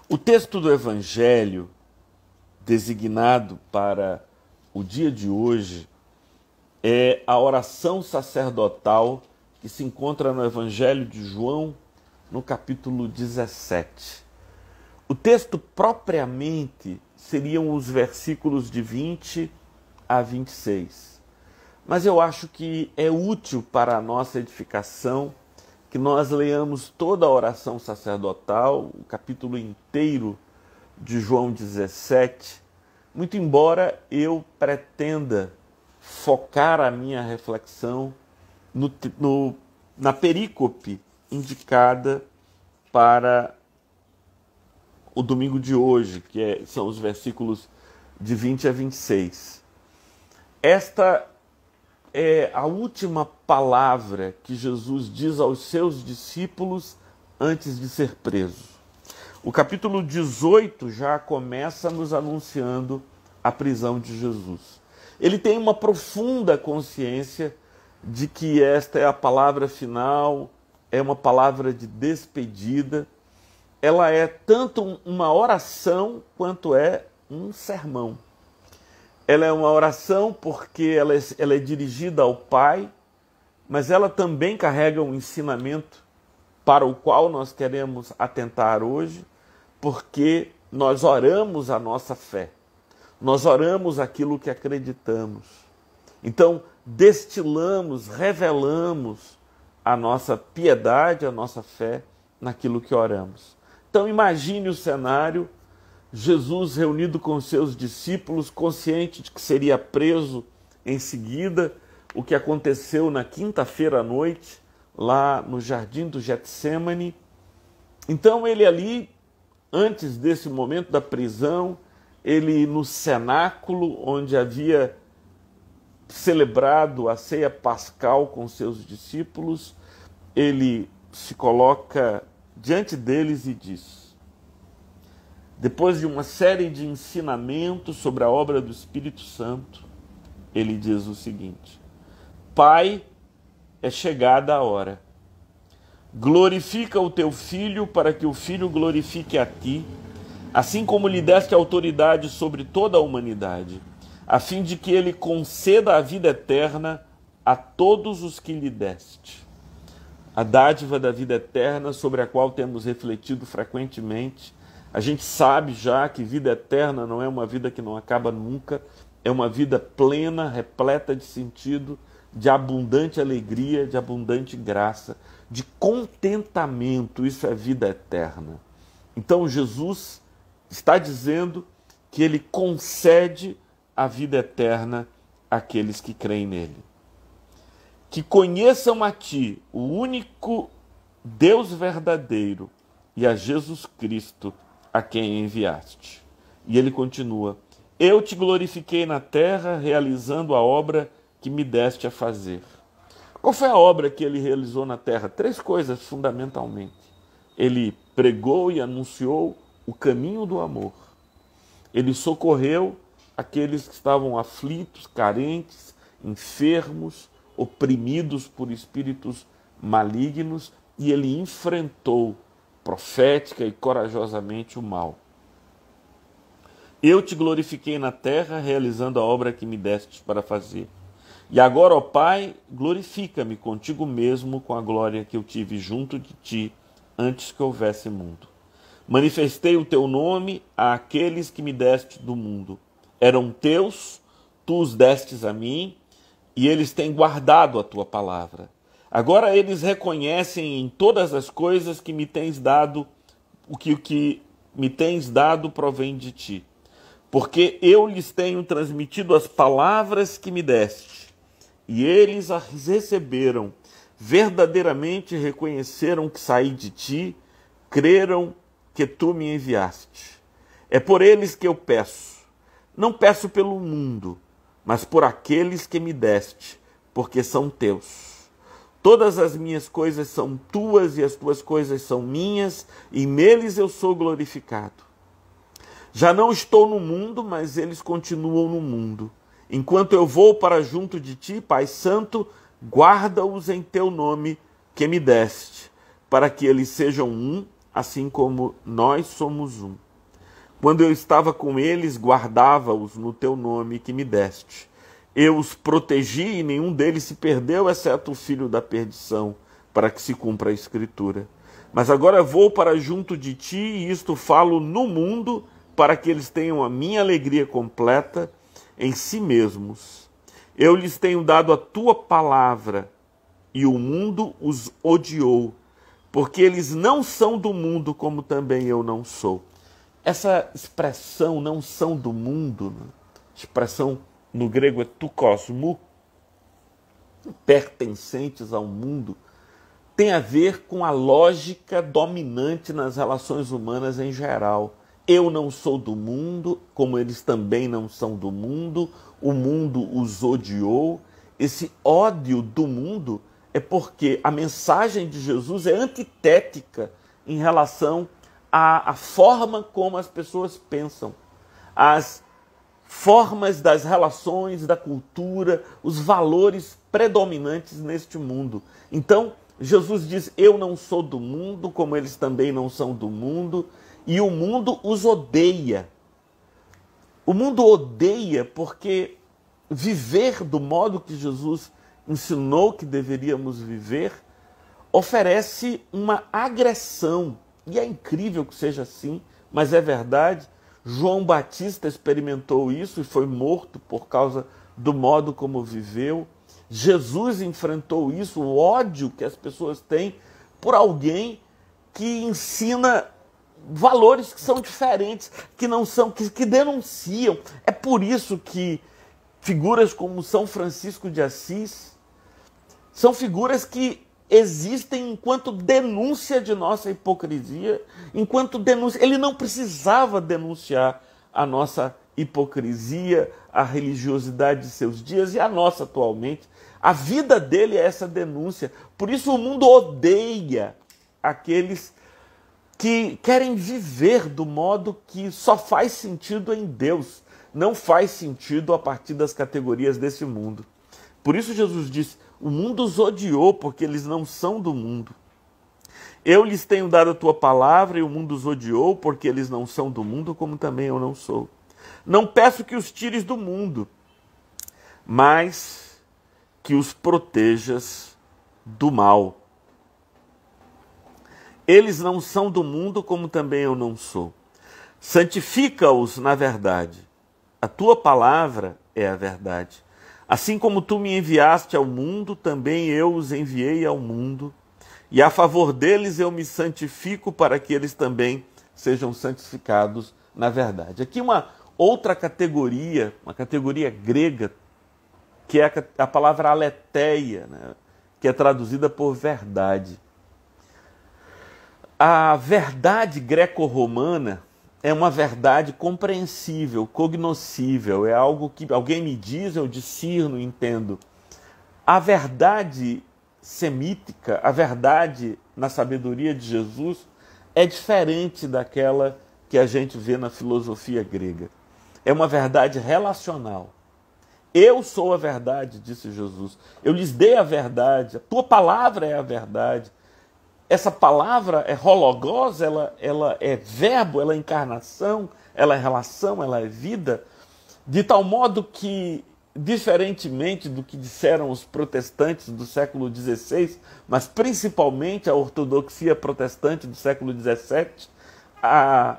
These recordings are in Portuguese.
O texto do Evangelho designado para o dia de hoje é a oração sacerdotal que se encontra no Evangelho de João, no capítulo 17. O texto propriamente seriam os versículos de 20 a 26. Mas eu acho que é útil para a nossa edificação que nós leamos toda a oração sacerdotal, o capítulo inteiro de João 17, muito embora eu pretenda focar a minha reflexão na perícope indicada para o domingo de hoje, são os versículos de 20 a 26. Esta é a última palavra que Jesus diz aos seus discípulos antes de ser preso. O capítulo 18 já começa nos anunciando a prisão de Jesus. Ele tem uma profunda consciência de que esta é a palavra final, é uma palavra de despedida. Ela é tanto uma oração quanto é um sermão. Ela é uma oração porque ela é dirigida ao Pai, mas ela também carrega um ensinamento para o qual nós queremos atentar hoje, porque nós oramos a nossa fé, nós oramos aquilo que acreditamos. Então, destilamos, revelamos a nossa piedade, a nossa fé naquilo que oramos. Então, imagine o cenário: Jesus reunido com seus discípulos, consciente de que seria preso em seguida, o que aconteceu na quinta-feira à noite, lá no jardim do Getsêmani. Então ele ali, antes desse momento da prisão, ele no cenáculo, onde havia celebrado a ceia pascal com seus discípulos, ele se coloca diante deles e diz, depois de uma série de ensinamentos sobre a obra do Espírito Santo, ele diz o seguinte: Pai, é chegada a hora. Glorifica o teu Filho, para que o Filho glorifique a ti, assim como lhe deste autoridade sobre toda a humanidade, a fim de que ele conceda a vida eterna a todos os que lhe deste. A dádiva da vida eterna, sobre a qual temos refletido frequentemente. A gente sabe já que vida eterna não é uma vida que não acaba nunca, é uma vida plena, repleta de sentido, de abundante alegria, de abundante graça, de contentamento. Isso é vida eterna. Então Jesus está dizendo que ele concede a vida eterna àqueles que creem nele. Que conheçam a ti, o único Deus verdadeiro, e a Jesus Cristo, a quem enviaste. E ele continua: eu te glorifiquei na terra, realizando a obra que me deste a fazer. Qual foi a obra que ele realizou na terra? 3 coisas, fundamentalmente. Ele pregou e anunciou o caminho do amor. Ele socorreu aqueles que estavam aflitos, carentes, enfermos, oprimidos por espíritos malignos, e ele enfrentou profética e corajosamente o mal. Eu te glorifiquei na terra, realizando a obra que me deste para fazer. E agora, ó Pai, glorifica-me contigo mesmo com a glória que eu tive junto de ti antes que houvesse mundo. Manifestei o teu nome àqueles que me deste do mundo. Eram teus, tu os destes a mim, e eles têm guardado a tua palavra. Agora eles reconhecem em todas as coisas que me tens dado, o que me tens dado provém de ti. Porque eu lhes tenho transmitido as palavras que me deste, e eles as receberam, verdadeiramente reconheceram que saí de ti, creram que tu me enviaste. É por eles que eu peço. Não peço pelo mundo, mas por aqueles que me deste, porque são teus. Todas as minhas coisas são tuas e as tuas coisas são minhas, e neles eu sou glorificado. Já não estou no mundo, mas eles continuam no mundo. Enquanto eu vou para junto de ti, Pai Santo, guarda-os em teu nome que me deste, para que eles sejam um, assim como nós somos um. Quando eu estava com eles, guardava-os no teu nome que me deste. Eu os protegi e nenhum deles se perdeu, exceto o filho da perdição, para que se cumpra a Escritura. Mas agora vou para junto de ti, e isto falo no mundo, para que eles tenham a minha alegria completa em si mesmos. Eu lhes tenho dado a tua palavra, e o mundo os odiou, porque eles não são do mundo, como também eu não sou. Essa expressão, não são do mundo, expressão no grego é tu cosmo, pertencentes ao mundo, tem a ver com a lógica dominante nas relações humanas em geral. Eu não sou do mundo, como eles também não são do mundo, o mundo os odiou. Esse ódio do mundo é porque a mensagem de Jesus é antitética em relação à forma como as pessoas pensam, as formas das relações, da cultura, os valores predominantes neste mundo. Então, Jesus diz, eu não sou do mundo, como eles também não são do mundo, e o mundo os odeia. O mundo odeia porque viver do modo que Jesus ensinou que deveríamos viver oferece uma agressão. E é incrível que seja assim, mas é verdade. João Batista experimentou isso e foi morto por causa do modo como viveu. Jesus enfrentou isso, o ódio que as pessoas têm por alguém que ensina valores que são diferentes, que não são, que denunciam. É por isso que figuras como São Francisco de Assis são figuras que existem enquanto denúncia de nossa hipocrisia, enquanto denúncia. Ele não precisava denunciar a nossa hipocrisia, a religiosidade de seus dias e a nossa atualmente. A vida dele é essa denúncia. Por isso o mundo odeia aqueles que querem viver do modo que só faz sentido em Deus, não faz sentido a partir das categorias desse mundo. Por isso Jesus disse, o mundo os odiou porque eles não são do mundo. Eu lhes tenho dado a tua palavra e o mundo os odiou porque eles não são do mundo, como também eu não sou. Não peço que os tires do mundo, mas que os protejas do mal. Eles não são do mundo, como também eu não sou. Santifica-os na verdade. A tua palavra é a verdade. Assim como tu me enviaste ao mundo, também eu os enviei ao mundo. E a favor deles eu me santifico para que eles também sejam santificados na verdade. Aqui uma outra categoria, uma categoria grega, que é a palavra aletheia, né? Que é traduzida por verdade. A verdade greco-romana é uma verdade compreensível, cognoscível, é algo que alguém me diz, eu discerno, entendo. A verdade semítica, a verdade na sabedoria de Jesus é diferente daquela que a gente vê na filosofia grega. É uma verdade relacional. Eu sou a verdade, disse Jesus. Eu lhes dei a verdade, a tua palavra é a verdade. Essa palavra é hologos, ela é verbo, ela é encarnação, ela é relação, ela é vida, de tal modo que, diferentemente do que disseram os protestantes do século XVI, mas principalmente a ortodoxia protestante do século XVII,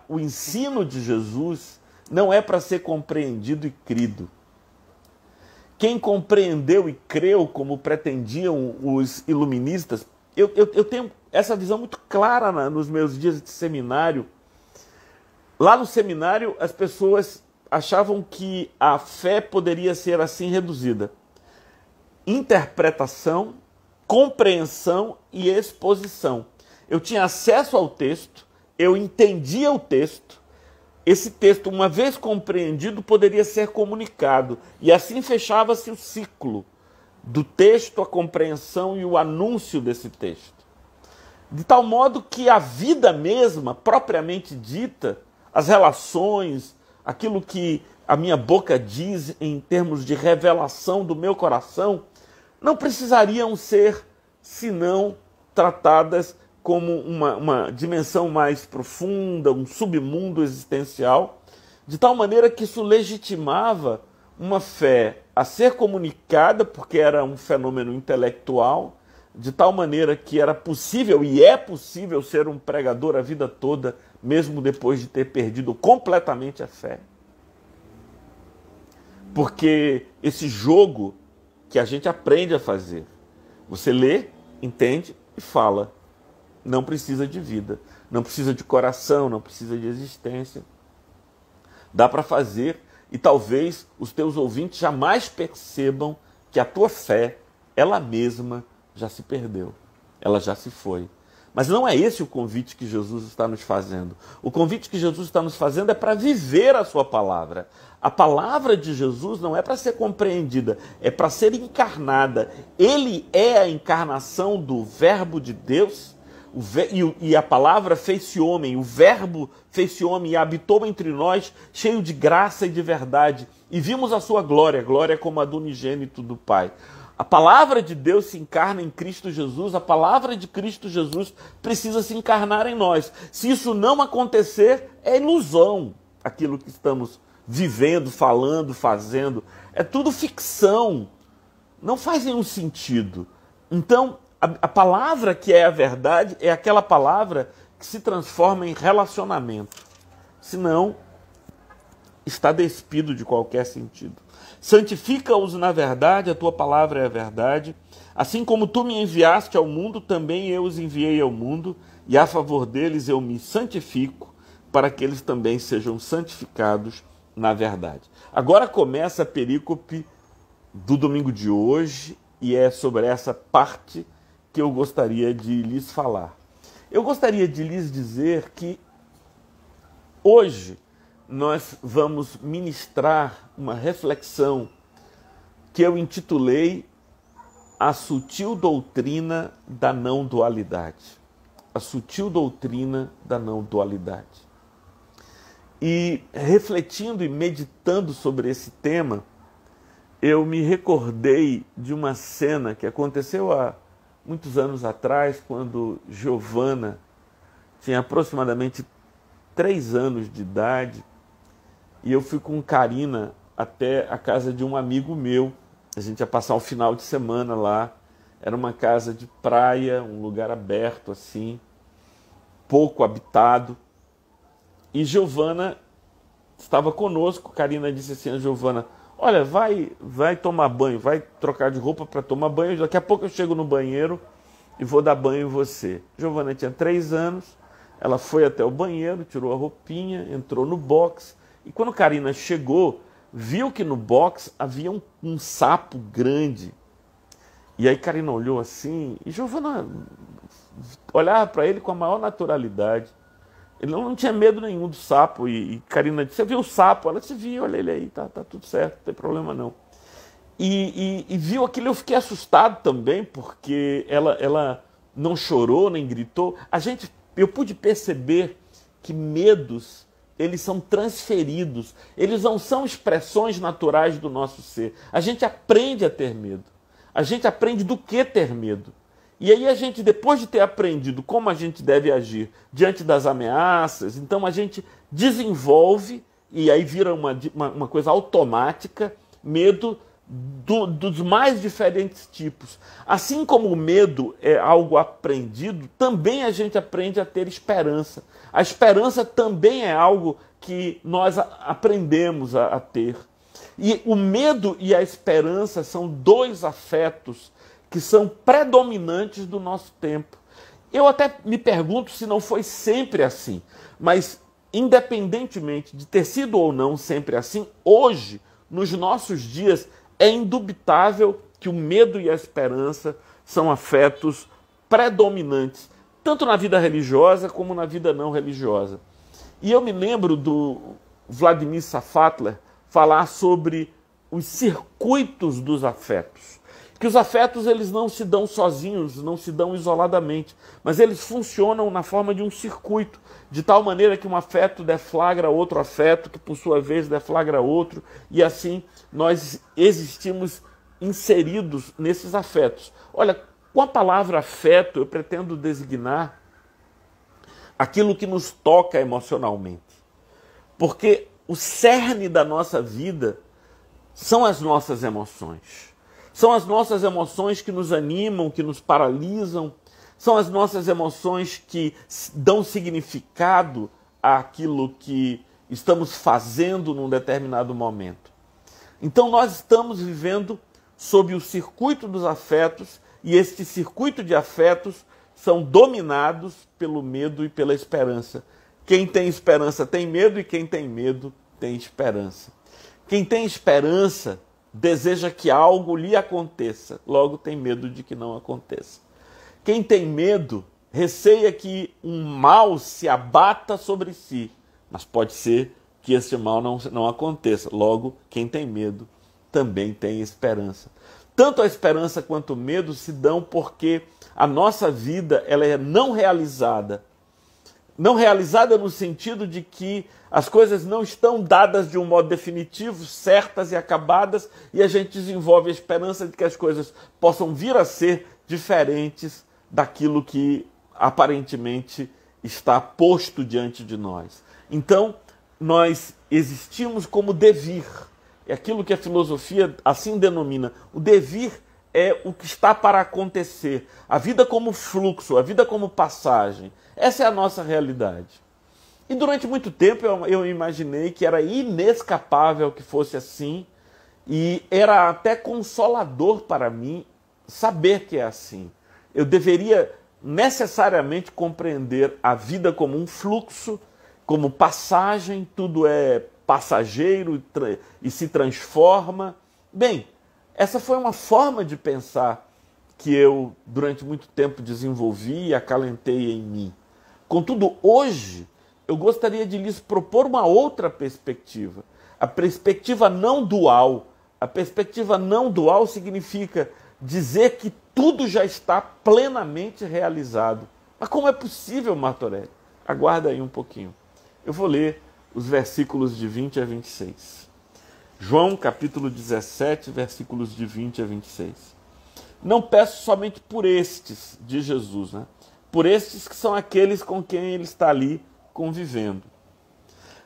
o ensino de Jesus não é para ser compreendido e crido. Quem compreendeu e creu, como pretendiam os iluministas, eu tenho essa visão muito clara nos meus dias de seminário. Lá no seminário, as pessoas achavam que a fé poderia ser assim reduzida: interpretação, compreensão e exposição. Eu tinha acesso ao texto, eu entendia o texto, esse texto, uma vez compreendido, poderia ser comunicado, e assim fechava-se o ciclo do texto, a compreensão e o anúncio desse texto. De tal modo que a vida mesma, propriamente dita, as relações, aquilo que a minha boca diz em termos de revelação do meu coração, não precisariam ser, senão, tratadas como uma dimensão mais profunda, um submundo existencial, de tal maneira que isso legitimava uma fé a ser comunicada, porque era um fenômeno intelectual, de tal maneira que era possível e é possível ser um pregador a vida toda, mesmo depois de ter perdido completamente a fé. Porque esse jogo que a gente aprende a fazer, você lê, entende e fala. Não precisa de vida, não precisa de coração, não precisa de existência. Dá para fazer e talvez os teus ouvintes jamais percebam que a tua fé, ela mesma, já se perdeu, ela já se foi. Mas não é esse o convite que Jesus está nos fazendo. O convite que Jesus está nos fazendo é para viver a sua palavra. A palavra de Jesus não é para ser compreendida, é para ser encarnada. Ele é a encarnação do Verbo de Deus, e a palavra fez-se homem, o Verbo fez-se homem e habitou entre nós, cheio de graça e de verdade. E vimos a sua glória, glória como a do unigênito do Pai. A palavra de Deus se encarna em Cristo Jesus, a palavra de Cristo Jesus precisa se encarnar em nós. Se isso não acontecer, é ilusão aquilo que estamos vivendo, falando, fazendo. É tudo ficção, não faz nenhum sentido. Então, a palavra que é a verdade é aquela palavra que se transforma em relacionamento. Senão, está despido de qualquer sentido. Santifica-os na verdade, a tua palavra é a verdade. Assim como tu me enviaste ao mundo, também eu os enviei ao mundo, e a favor deles eu me santifico, para que eles também sejam santificados na verdade. Agora começa a perícope do domingo de hoje, e é sobre essa parte que eu gostaria de lhes falar. Eu gostaria de lhes dizer que hoje nós vamos ministrar uma reflexão que eu intitulei A Sutil Doutrina da Não Dualidade. A Sutil Doutrina da Não Dualidade. E refletindo e meditando sobre esse tema, eu me recordei de uma cena que aconteceu há muitos anos atrás, quando Giovana tinha aproximadamente 3 anos de idade, e eu fui com Karina até a casa de um amigo meu. A gente ia passar um final de semana lá. Era uma casa de praia, um lugar aberto assim, pouco habitado. E Giovana estava conosco. Karina disse assim a Giovana: olha, vai tomar banho, vai trocar de roupa para tomar banho. Daqui a pouco eu chego no banheiro e vou dar banho em você. Giovana tinha 3 anos. Ela foi até o banheiro, tirou a roupinha, entrou no box. E quando Karina chegou, viu que no box havia um sapo grande. E aí Karina olhou assim, e Giovana olhava para ele com a maior naturalidade. Ele não tinha medo nenhum do sapo. E Karina disse: você viu o sapo? Ela disse: vi, olha ele aí, tá tudo certo, não tem problema não. E viu aquilo, eu fiquei assustado também, porque ela não chorou, nem gritou. Eu pude perceber que medos, eles são transferidos, eles não são expressões naturais do nosso ser. A gente aprende a ter medo, a gente aprende do que ter medo. E aí a gente, depois de ter aprendido como a gente deve agir diante das ameaças, então a gente desenvolve, e aí vira uma coisa automática, medo dos mais diferentes tipos. Assim como o medo é algo aprendido, também a gente aprende a ter esperança. A esperança também é algo que nós aprendemos a ter. E o medo e a esperança são 2 afetos que são predominantes do nosso tempo. Eu até me pergunto se não foi sempre assim, mas independentemente de ter sido ou não sempre assim, hoje, nos nossos dias, é indubitável que o medo e a esperança são afetos predominantes, tanto na vida religiosa como na vida não religiosa. E eu me lembro do Vladimir Safatler falar sobre os circuitos dos afetos. Que os afetos, eles não se dão sozinhos, não se dão isoladamente, mas eles funcionam na forma de um circuito, de tal maneira que um afeto deflagra outro afeto, que por sua vez deflagra outro, e assim nós existimos inseridos nesses afetos. Olha, com a palavra afeto eu pretendo designar aquilo que nos toca emocionalmente. Porque o cerne da nossa vida são as nossas emoções. São as nossas emoções que nos animam, que nos paralisam. São as nossas emoções que dão significado àquilo que estamos fazendo num determinado momento. Então nós estamos vivendo sob o circuito dos afetos, e este circuito de afetos são dominados pelo medo e pela esperança. Quem tem esperança tem medo, e quem tem medo tem esperança. Quem tem esperança deseja que algo lhe aconteça, logo tem medo de que não aconteça. Quem tem medo receia que um mal se abata sobre si, mas pode ser que esse mal não aconteça. Logo, quem tem medo também tem esperança. Tanto a esperança quanto o medo se dão porque a nossa vida ela é não realizada. Não realizada no sentido de que as coisas não estão dadas de um modo definitivo, certas e acabadas, e a gente desenvolve a esperança de que as coisas possam vir a ser diferentes daquilo que aparentemente está posto diante de nós. Então, nós existimos como devir. É aquilo que a filosofia assim denomina. O devir é o que está para acontecer. A vida como fluxo, a vida como passagem. Essa é a nossa realidade. E durante muito tempo eu imaginei que era inescapável que fosse assim, e era até consolador para mim saber que é assim. Eu deveria necessariamente compreender a vida como um fluxo, como passagem, tudo é passageiro e se transforma. Bem, essa foi uma forma de pensar que eu, durante muito tempo, desenvolvi e acalentei em mim. Contudo, hoje, eu gostaria de lhes propor uma outra perspectiva. A perspectiva não dual. A perspectiva não dual significa dizer que tudo já está plenamente realizado. Mas como é possível, Martorelli? Aguarda aí um pouquinho. Eu vou ler os versículos de 20 a 26. João, capítulo 17, versículos de 20 a 26. Não peço somente por estes, diz Jesus, né? Por estes que são aqueles com quem ele está ali convivendo.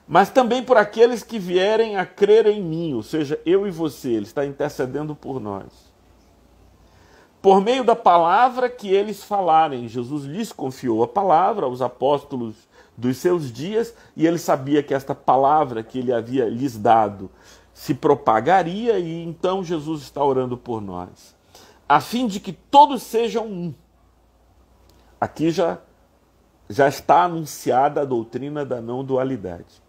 Mas também por aqueles que vierem a crer em mim, ou seja, eu e você, ele está intercedendo por nós. Por meio da palavra que eles falarem, Jesus lhes confiou a palavra aos apóstolos dos seus dias, e ele sabia que esta palavra que ele havia lhes dado se propagaria, e então Jesus está orando por nós, a fim de que todos sejam um. Aqui já está anunciada a doutrina da não dualidade.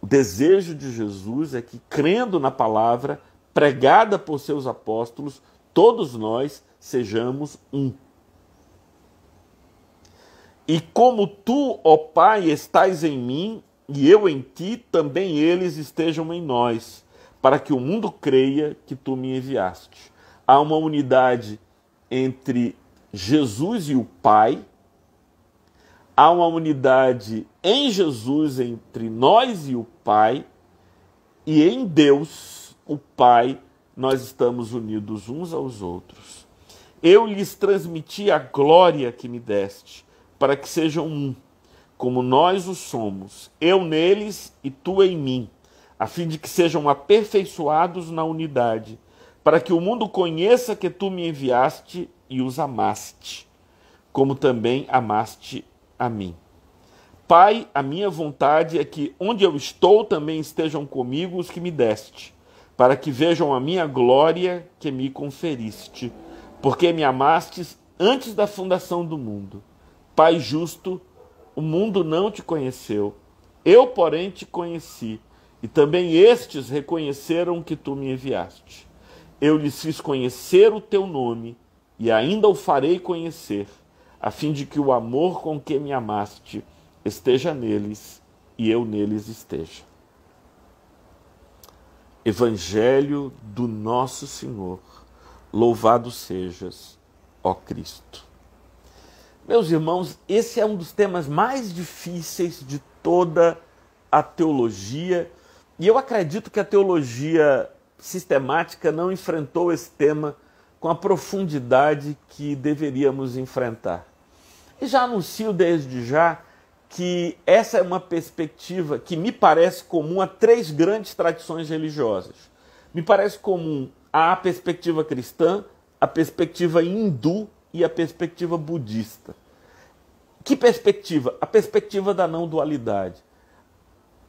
O desejo de Jesus é que, crendo na palavra pregada por seus apóstolos, todos nós sejamos um. E como tu, ó Pai, estás em mim e eu em ti, também eles estejam em nós, para que o mundo creia que tu me enviaste. Há uma unidade entre Jesus e o Pai, há uma unidade em Jesus entre nós e o Pai, e em Deus, o Pai, nós estamos unidos uns aos outros. Eu lhes transmiti a glória que me deste, para que sejam um, como nós o somos, eu neles e tu em mim, a fim de que sejam aperfeiçoados na unidade, para que o mundo conheça que tu me enviaste e os amaste, como também amaste a mim. Pai, a minha vontade é que onde eu estou também estejam comigo os que me deste, para que vejam a minha glória que me conferiste, porque me amastes antes da fundação do mundo. Pai justo, o mundo não te conheceu, eu, porém, te conheci, e também estes reconheceram que tu me enviaste. Eu lhes fiz conhecer o teu nome, e ainda o farei conhecer, a fim de que o amor com que me amaste esteja neles e eu neles esteja. Evangelho do nosso Senhor, louvado sejas, ó Cristo. Meus irmãos, esse é um dos temas mais difíceis de toda a teologia, e eu acredito que a teologia sistemática não enfrentou esse tema com a profundidade que deveríamos enfrentar. E já anuncio desde já que essa é uma perspectiva que me parece comum a três grandes tradições religiosas. Me parece comum a perspectiva cristã, a perspectiva hindu e a perspectiva budista. Que perspectiva? A perspectiva da não dualidade.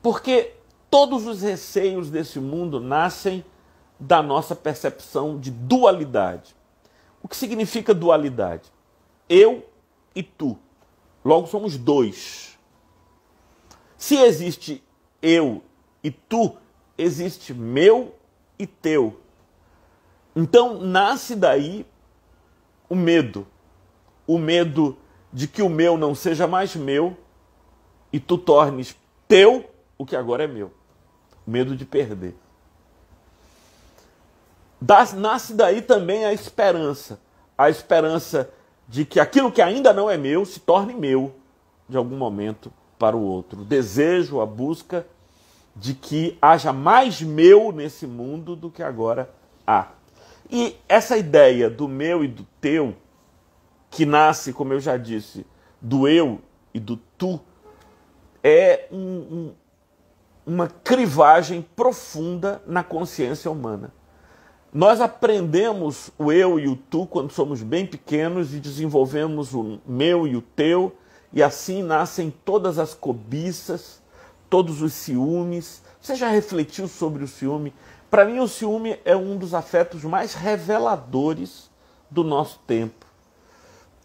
Porque todos os receios desse mundo nascem da nossa percepção de dualidade. O que significa dualidade? Eu e tu. Logo somos dois. Se existe eu e tu, existe meu e teu. Então nasce daí o medo. O medo de que o meu não seja mais meu e tu tornes teu o que agora é meu. O medo de perder. Nasce daí também a esperança de que aquilo que ainda não é meu se torne meu de algum momento para o outro. O desejo, a busca de que haja mais meu nesse mundo do que agora há. E essa ideia do meu e do teu, que nasce, como eu já disse, do eu e do tu, é uma crivagem profunda na consciência humana. Nós aprendemos o eu e o tu quando somos bem pequenos e desenvolvemos o meu e o teu, e assim nascem todas as cobiças, todos os ciúmes. Você já refletiu sobre o ciúme? Para mim, o ciúme é um dos afetos mais reveladores do nosso tempo.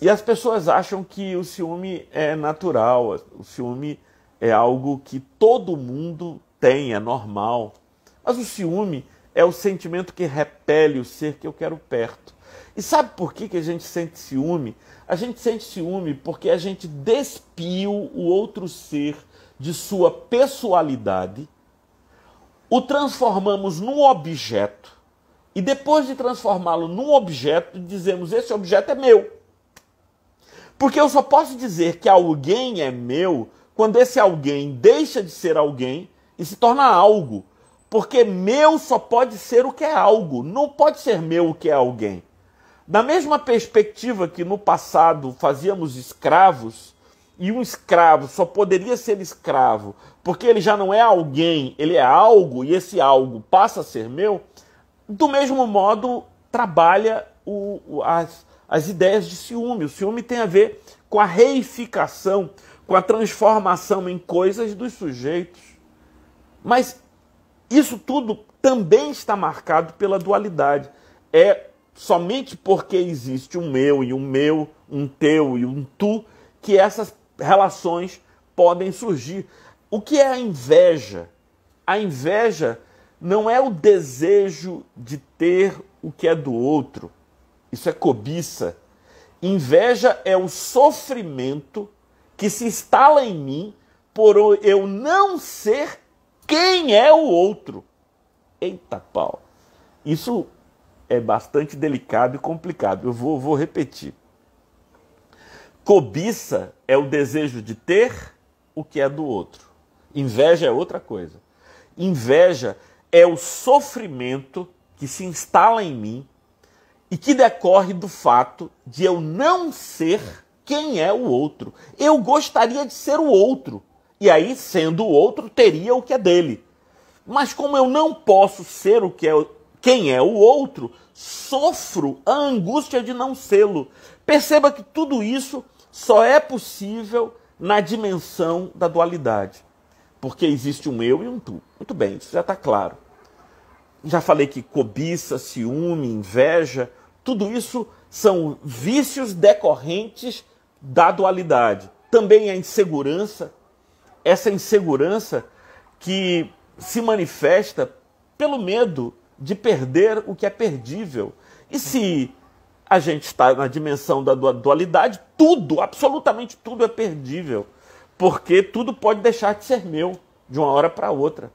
E as pessoas acham que o ciúme é natural, o ciúme é algo que todo mundo tem, é normal. Mas o ciúme é o sentimento que repele o ser que eu quero perto. E sabe por que a gente sente ciúme? A gente sente ciúme porque a gente despiu o outro ser de sua pessoalidade, o transformamos num objeto, e depois de transformá-lo num objeto, dizemos: esse objeto é meu. Porque eu só posso dizer que alguém é meu quando esse alguém deixa de ser alguém e se torna algo. Porque meu só pode ser o que é algo, não pode ser meu o que é alguém. Da mesma perspectiva que no passado fazíamos escravos, e um escravo só poderia ser escravo porque ele já não é alguém, ele é algo, e esse algo passa a ser meu, do mesmo modo trabalha as ideias de ciúme. O ciúme tem a ver com a reificação, com a transformação em coisas dos sujeitos. Mas isso tudo também está marcado pela dualidade. É somente porque existe um eu e um meu, um teu e um tu, que essas relações podem surgir. O que é a inveja? A inveja não é o desejo de ter o que é do outro. Isso é cobiça. Inveja é o sofrimento que se instala em mim por eu não ser quem é o outro. Eita pau. Isso é bastante delicado e complicado. Eu vou repetir. Cobiça é o desejo de ter o que é do outro. Inveja é outra coisa. Inveja é o sofrimento que se instala em mim e que decorre do fato de eu não ser quem é o outro. Eu gostaria de ser o outro. E aí, sendo o outro, teria o que é dele. Mas como eu não posso ser quem é o outro, sofro a angústia de não sê-lo. Perceba que tudo isso só é possível na dimensão da dualidade. Porque existe um eu e um tu. Muito bem, isso já está claro. Já falei que cobiça, ciúme, inveja, tudo isso são vícios decorrentes da dualidade. Também a insegurança, essa insegurança que se manifesta pelo medo de perder o que é perdível. E se a gente está na dimensão da dualidade, tudo, absolutamente tudo é perdível, porque tudo pode deixar de ser meu de uma hora para outra.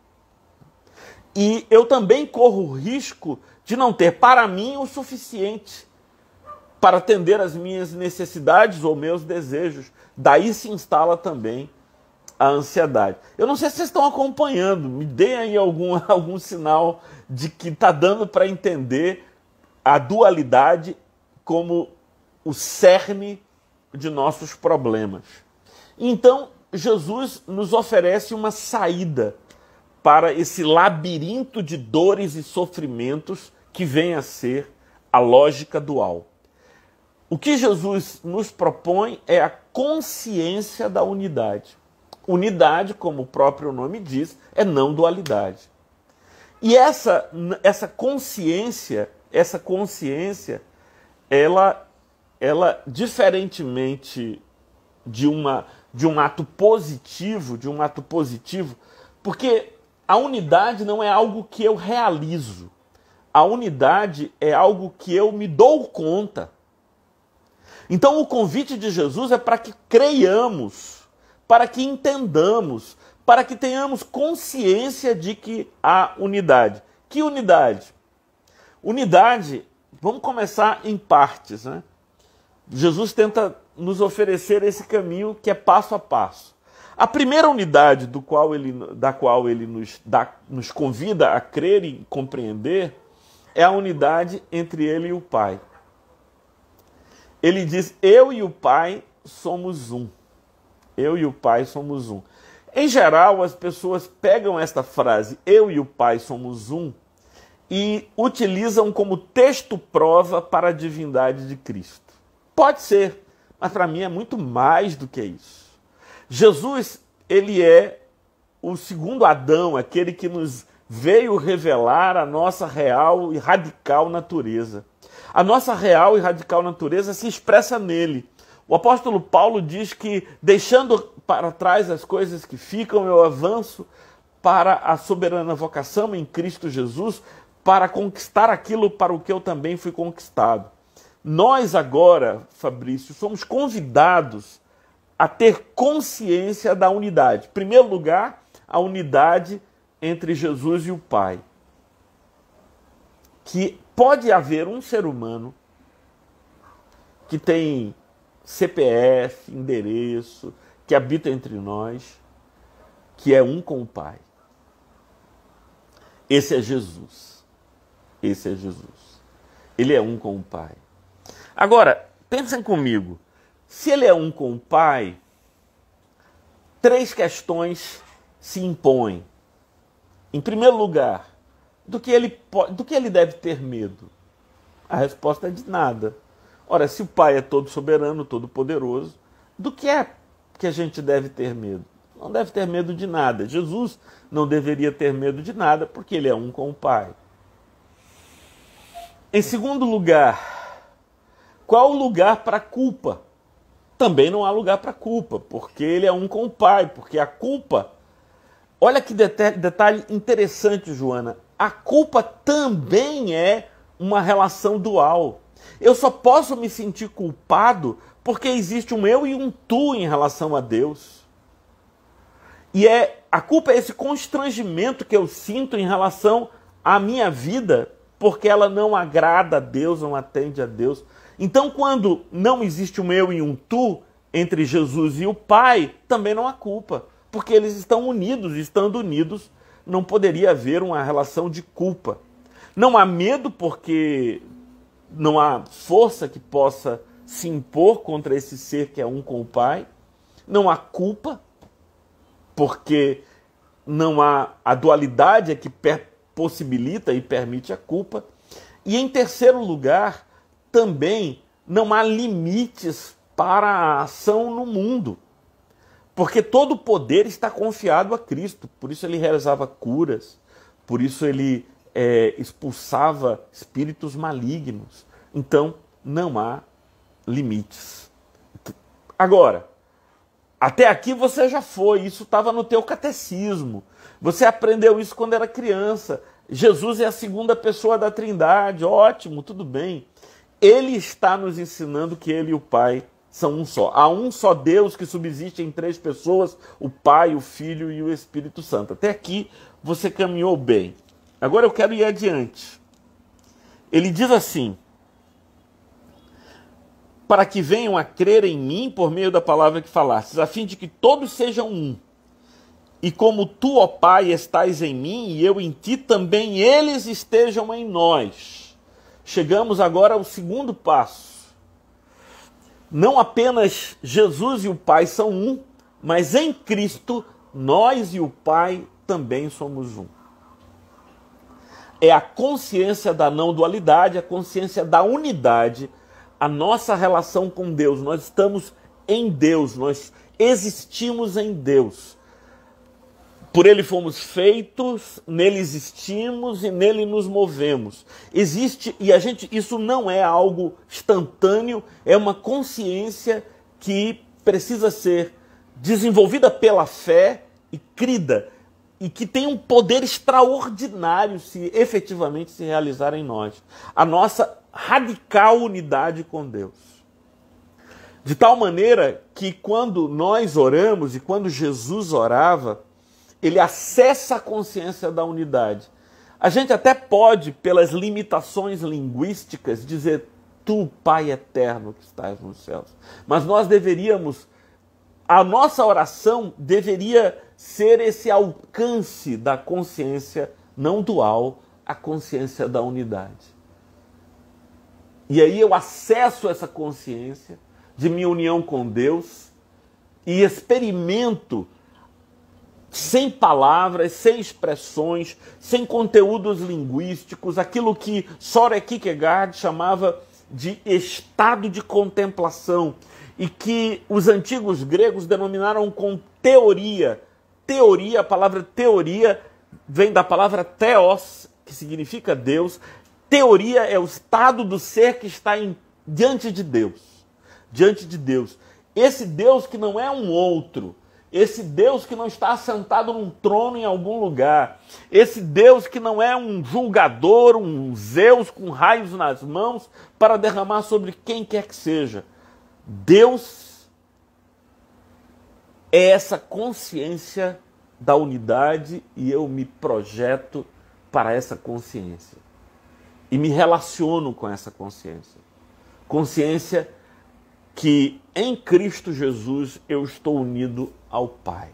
E eu também corro o risco de não ter para mim o suficiente para atender as minhas necessidades ou meus desejos. Daí se instala também a ansiedade. Eu não sei se vocês estão acompanhando, me deem aí algum sinal de que está dando para entender a dualidade como o cerne de nossos problemas. Então, Jesus nos oferece uma saída para esse labirinto de dores e sofrimentos que vem a ser a lógica dual. O que Jesus nos propõe é a consciência da unidade. Unidade, como o próprio nome diz, é não dualidade. E essa consciência, ela diferentemente de um ato positivo, porque a unidade não é algo que eu realizo. A unidade é algo que eu me dou conta. Então o convite de Jesus é para que creiamos, para que entendamos, para que tenhamos consciência de que há unidade. Que unidade? Unidade, vamos começar em partes, né? Jesus tenta nos oferecer esse caminho que é passo a passo. A primeira unidade da qual ele nos convida a crer e compreender é a unidade entre ele e o Pai. Ele diz, eu e o Pai somos um. Eu e o Pai somos um. Em geral, as pessoas pegam esta frase, eu e o Pai somos um, e utilizam como texto-prova para a divindade de Cristo. Pode ser, mas para mim é muito mais do que isso. Jesus, ele é o segundo Adão, aquele que nos veio revelar a nossa real e radical natureza. A nossa real e radical natureza se expressa nele. O apóstolo Paulo diz que, deixando para trás as coisas que ficam, eu avanço para a soberana vocação em Cristo Jesus, para conquistar aquilo para o que eu também fui conquistado. Nós agora, Fabrício, somos convidados a ter consciência da unidade. Em primeiro lugar, a unidade entre Jesus e o Pai. Que pode haver um ser humano que tem CPF, endereço, que habita entre nós, que é um com o Pai. Esse é Jesus. Esse é Jesus. Ele é um com o Pai. Agora, pensem comigo. Se ele é um com o Pai, três questões se impõem. Em primeiro lugar, do que ele deve ter medo? A resposta é de nada. Ora, se o Pai é todo soberano, todo poderoso, do que é que a gente deve ter medo? Não deve ter medo de nada. Jesus não deveria ter medo de nada, porque ele é um com o Pai. Em segundo lugar, qual o lugar para a culpa? Também não há lugar para a culpa, porque ele é um com o Pai, porque a culpa... Olha que detalhe interessante, Joana. A culpa também é uma relação dual. Eu só posso me sentir culpado porque existe um eu e um tu em relação a Deus. E a culpa é esse constrangimento que eu sinto em relação à minha vida, porque ela não agrada a Deus, não atende a Deus. Então, quando não existe um eu e um tu entre Jesus e o Pai, também não há culpa, porque eles estão unidos, e estando unidos, não poderia haver uma relação de culpa. Não há medo, porque não há força que possa se impor contra esse ser que é um com o Pai. Não há culpa, porque não há a dualidade é que possibilita e permite a culpa. E em terceiro lugar, também não há limites para a ação no mundo, porque todo o poder está confiado a Cristo. Por isso ele realizava curas, por isso ele expulsava espíritos malignos. Então não há limites. Agora, até aqui você já foi, isso estava no teu catecismo, você aprendeu isso quando era criança. Jesus é a segunda pessoa da Trindade, ótimo, tudo bem. Ele está nos ensinando que ele e o Pai são um só. Há um só Deus que subsiste em três pessoas, o Pai, o Filho e o Espírito Santo. Até aqui você caminhou bem. Agora eu quero ir adiante. Ele diz assim: para que venham a crer em mim por meio da palavra que falastes, a fim de que todos sejam um. E como tu, ó Pai, estás em mim e eu em ti, também eles estejam em nós. Chegamos agora ao segundo passo. Não apenas Jesus e o Pai são um, mas em Cristo nós e o Pai também somos um. É a consciência da não dualidade, a consciência da unidade, a nossa relação com Deus. Nós estamos em Deus, nós existimos em Deus. Por Ele fomos feitos, nele existimos e nele nos movemos. Existe, e isso não é algo instantâneo, é uma consciência que precisa ser desenvolvida pela fé e crida, e que tem um poder extraordinário se efetivamente se realizar em nós. A nossa radical unidade com Deus. De tal maneira que quando nós oramos e quando Jesus orava, ele acessa a consciência da unidade. A gente até pode, pelas limitações linguísticas, dizer tu, Pai eterno que estás nos céus. Mas nós deveríamos, a nossa oração deveria ser esse alcance da consciência não dual, a consciência da unidade. E aí eu acesso essa consciência de minha união com Deus e experimento sem palavras, sem expressões, sem conteúdos linguísticos, aquilo que Søren Kierkegaard chamava de estado de contemplação e que os antigos gregos denominaram com teoria. Teoria, a palavra teoria vem da palavra theos, que significa Deus. Teoria é o estado do ser que está diante de Deus. Diante de Deus. Esse Deus que não é um outro. Esse Deus que não está assentado num trono em algum lugar. Esse Deus que não é um julgador, um Zeus com raios nas mãos para derramar sobre quem quer que seja. Deus é essa consciência da unidade e eu me projeto para essa consciência. E me relaciono com essa consciência. Consciência que em Cristo Jesus eu estou unido ao Pai.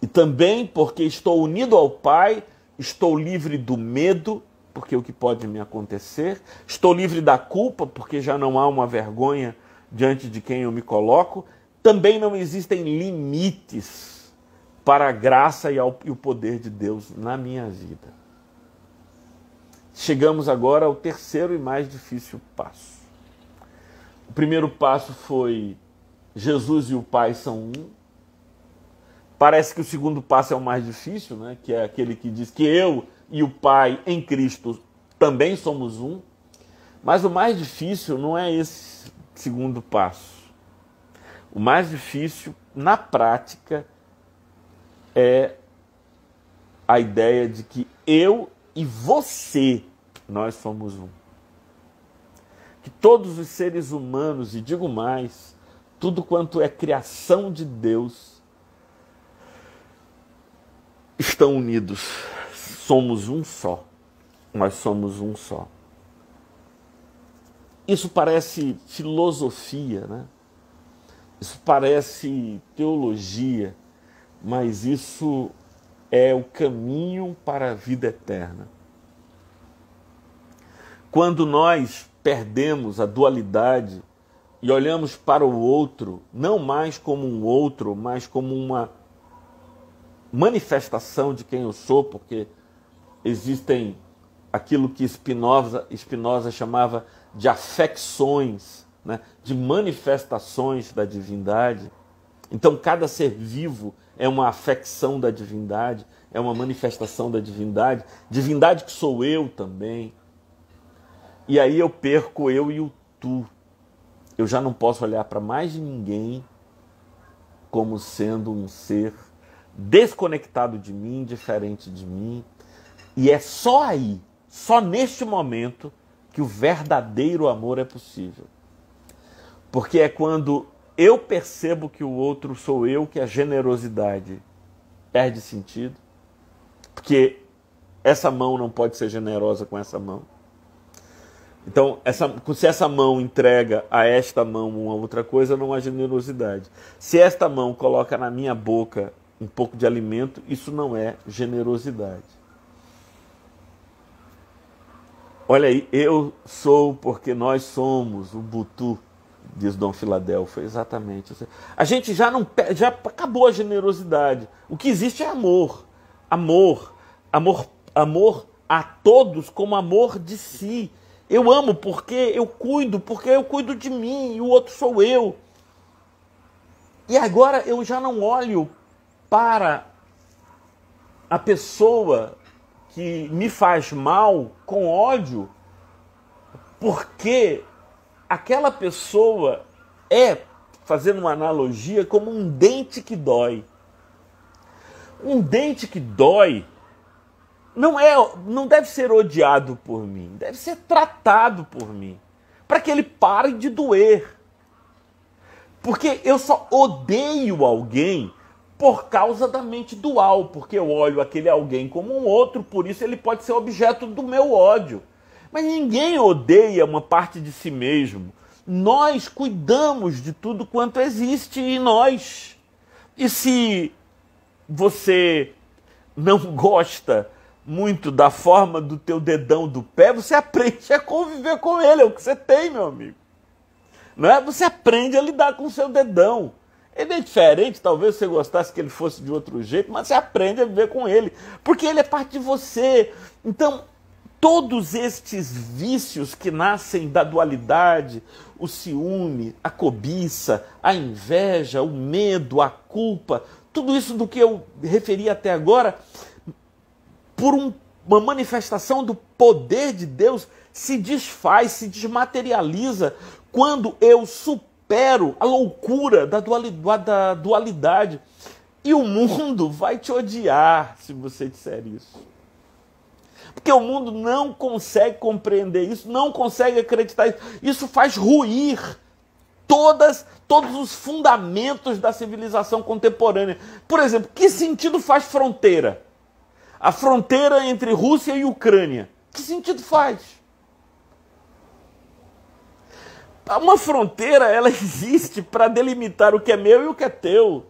E também porque estou unido ao Pai, estou livre do medo, porque é o que pode me acontecer. Estou livre da culpa, porque já não há uma vergonha diante de quem eu me coloco. Também não existem limites para a graça e o poder de Deus na minha vida. Chegamos agora ao terceiro e mais difícil passo. O primeiro passo foi Jesus e o Pai são um. Parece que o segundo passo é o mais difícil, né? Que é aquele que diz que eu e o Pai em Cristo também somos um. Mas o mais difícil não é esse segundo passo. O mais difícil, na prática, é a ideia de que eu e você, nós somos um. Que todos os seres humanos, e digo mais, tudo quanto é criação de Deus, estão unidos. Somos um só. Nós somos um só. Isso parece filosofia, né? Isso parece teologia, mas isso é o caminho para a vida eterna. Quando nós perdemos a dualidade e olhamos para o outro, não mais como um outro, mas como uma manifestação de quem eu sou, porque existem aquilo que Spinoza chamava de afecções, né, de manifestações da divindade. Então cada ser vivo é uma afecção da divindade, é uma manifestação da divindade, divindade que sou eu também. E aí eu perco eu e o tu. Eu já não posso olhar para mais ninguém como sendo um ser desconectado de mim, diferente de mim. E é só aí, só neste momento, que o verdadeiro amor é possível. Porque é quando eu percebo que o outro sou eu que a generosidade perde sentido. Porque essa mão não pode ser generosa com essa mão. Então, se essa mão entrega a esta mão uma outra coisa, não há generosidade. Se esta mão coloca na minha boca um pouco de alimento, isso não é generosidade. Olha aí, eu sou porque nós somos, o Butu diz Dom Filadelfo, exatamente. A gente já não já acabou a generosidade. O que existe é amor. Amor. Amor. Amor a todos como amor de si. Eu amo porque eu cuido de mim, e o outro sou eu. E agora eu já não olho para a pessoa que me faz mal com ódio, porque aquela pessoa é, fazendo uma analogia, como um dente que dói. Um dente que dói não deve ser odiado por mim, deve ser tratado por mim, para que ele pare de doer. Porque eu só odeio alguém por causa da mente dual, porque eu olho aquele alguém como um outro, por isso ele pode ser objeto do meu ódio. Mas ninguém odeia uma parte de si mesmo. Nós cuidamos de tudo quanto existe em nós. E se você não gosta muito da forma do teu dedão do pé, você aprende a conviver com ele, é o que você tem, meu amigo. Não é? Você aprende a lidar com o seu dedão. Ele é diferente, talvez você gostasse que ele fosse de outro jeito, mas você aprende a viver com ele, porque ele é parte de você. Então, todos estes vícios que nascem da dualidade, o ciúme, a cobiça, a inveja, o medo, a culpa, tudo isso do que eu referi até agora, por uma manifestação do poder de Deus, se desfaz, se desmaterializa quando eu supero a loucura da dualidade. E o mundo vai te odiar se você disser isso. Porque o mundo não consegue compreender isso, não consegue acreditar isso. Isso faz ruir todos os fundamentos da civilização contemporânea. Por exemplo, que sentido faz fronteira? A fronteira entre Rússia e Ucrânia. Que sentido faz? Uma fronteira, ela existe para delimitar o que é meu e o que é teu.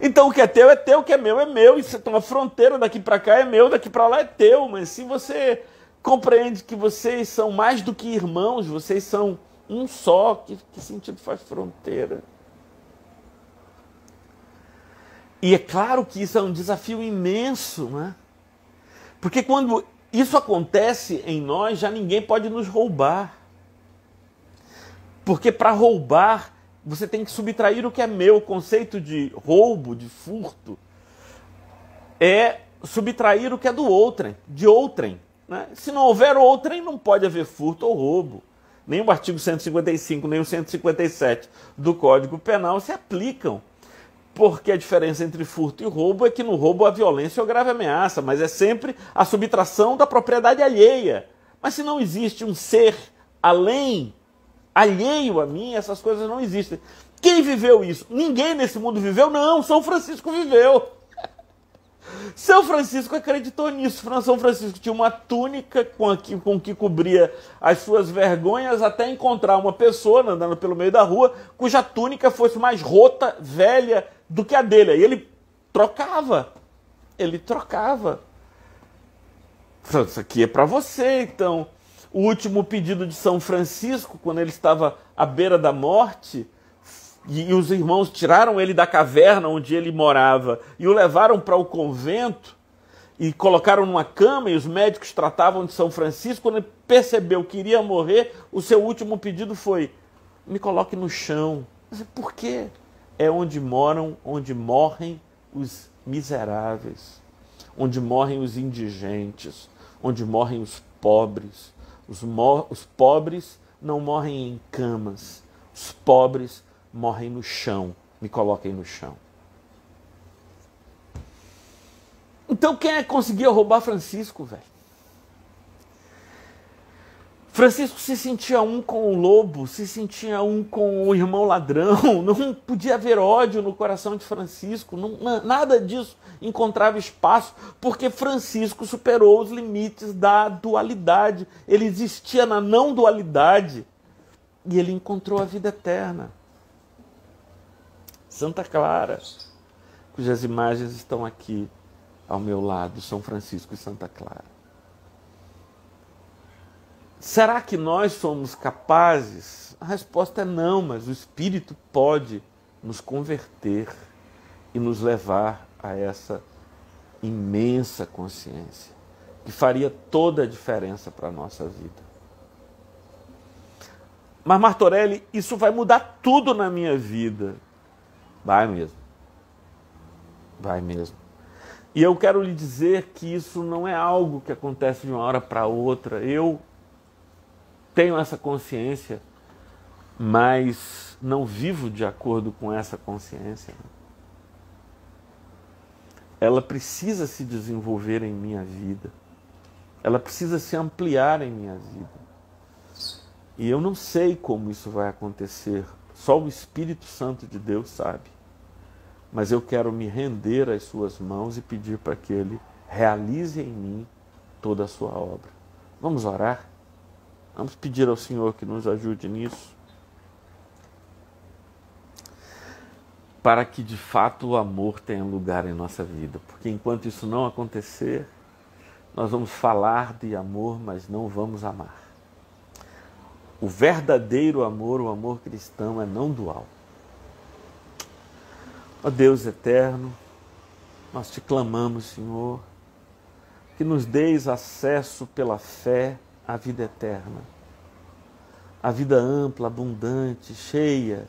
Então o que é teu, o que é meu. Então a fronteira daqui para cá é meu, daqui para lá é teu. Mas se você compreende que vocês são mais do que irmãos, vocês são um só, que sentido faz fronteira? E é claro que isso é um desafio imenso, né? Porque quando isso acontece em nós, já ninguém pode nos roubar. Porque para roubar, você tem que subtrair o que é meu. O conceito de roubo, de furto, é subtrair o que é do outrem, de outrem. Né? Se não houver outrem, não pode haver furto ou roubo. Nem o artigo 155, nem o 157 do Código Penal se aplicam. Porque a diferença entre furto e roubo é que no roubo há violência ou grave ameaça, mas é sempre a subtração da propriedade alheia. Mas se não existe um ser alheio a mim, essas coisas não existem. Quem viveu isso? Ninguém nesse mundo viveu? Não, São Francisco viveu. São Francisco acreditou nisso. São Francisco tinha uma túnica com que cobria as suas vergonhas, até encontrar uma pessoa andando pelo meio da rua cuja túnica fosse mais rota, velha do que a dele. Aí ele trocava. Isso aqui é para você, então. O último pedido de São Francisco, quando ele estava à beira da morte, e os irmãos tiraram ele da caverna onde ele morava e o levaram para o convento e colocaram numa cama, e os médicos tratavam de São Francisco. Quando ele percebeu que iria morrer, o seu último pedido foi: me coloque no chão. Por quê? É onde morrem os miseráveis, onde morrem os indigentes, onde morrem os pobres. Os pobres não morrem em camas, os pobres morrem no chão. Me coloquem no chão. Então quem é que conseguia roubar Francisco, velho? Francisco se sentia um com o lobo, se sentia um com o irmão ladrão. Não podia haver ódio no coração de Francisco. Nada disso encontrava espaço, porque Francisco superou os limites da dualidade. Ele existia na não dualidade e ele encontrou a vida eterna. Santa Clara, cujas imagens estão aqui ao meu lado, São Francisco e Santa Clara. Será que nós somos capazes? A resposta é não, mas o Espírito pode nos converter e nos levar a essa imensa consciência, que faria toda a diferença para a nossa vida. Mas, Martorelli, isso vai mudar tudo na minha vida. Vai mesmo. Vai mesmo. E eu quero lhe dizer que isso não é algo que acontece de uma hora para outra. Eu tenho essa consciência, mas não vivo de acordo com essa consciência. Ela precisa se desenvolver em minha vida. Ela precisa se ampliar em minha vida. E eu não sei como isso vai acontecer. Só o Espírito Santo de Deus sabe. Mas eu quero me render às suas mãos e pedir para que Ele realize em mim toda a sua obra. Vamos orar? Vamos pedir ao Senhor que nos ajude nisso. Para que de fato o amor tenha lugar em nossa vida. Porque enquanto isso não acontecer, nós vamos falar de amor, mas não vamos amar. O verdadeiro amor, o amor cristão, é não dual. Ó Deus eterno, nós te clamamos, Senhor, que nos deis acesso pela fé à vida eterna. A vida ampla, abundante, cheia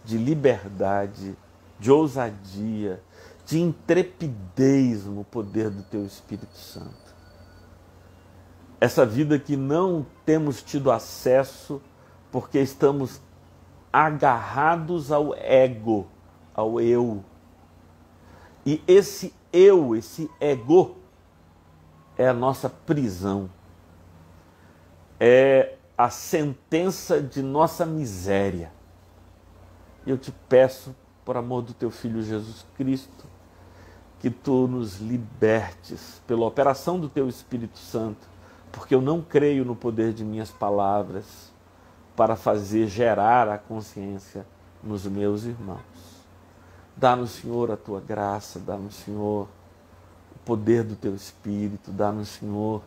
de liberdade, de ousadia, de intrepidez no poder do Teu Espírito Santo. Essa vida que não temos tido acesso porque estamos agarrados ao ego, ao eu. E esse eu, esse ego, é a nossa prisão. É a sentença de nossa miséria. E eu te peço, por amor do Teu Filho Jesus Cristo, que Tu nos libertes pela operação do Teu Espírito Santo, porque eu não creio no poder de minhas palavras para fazer gerar a consciência nos meus irmãos. Dá-nos, Senhor, a Tua graça, dá-nos, Senhor, o poder do Teu Espírito, dá-nos, Senhor,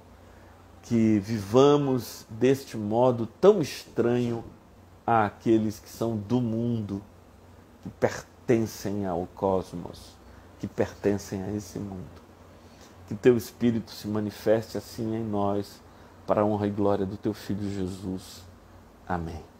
que vivamos deste modo tão estranho àqueles que são do mundo, que pertencem ao cosmos, que pertencem a esse mundo. Que Teu Espírito se manifeste assim em nós, para a honra e glória do Teu Filho Jesus. Amém.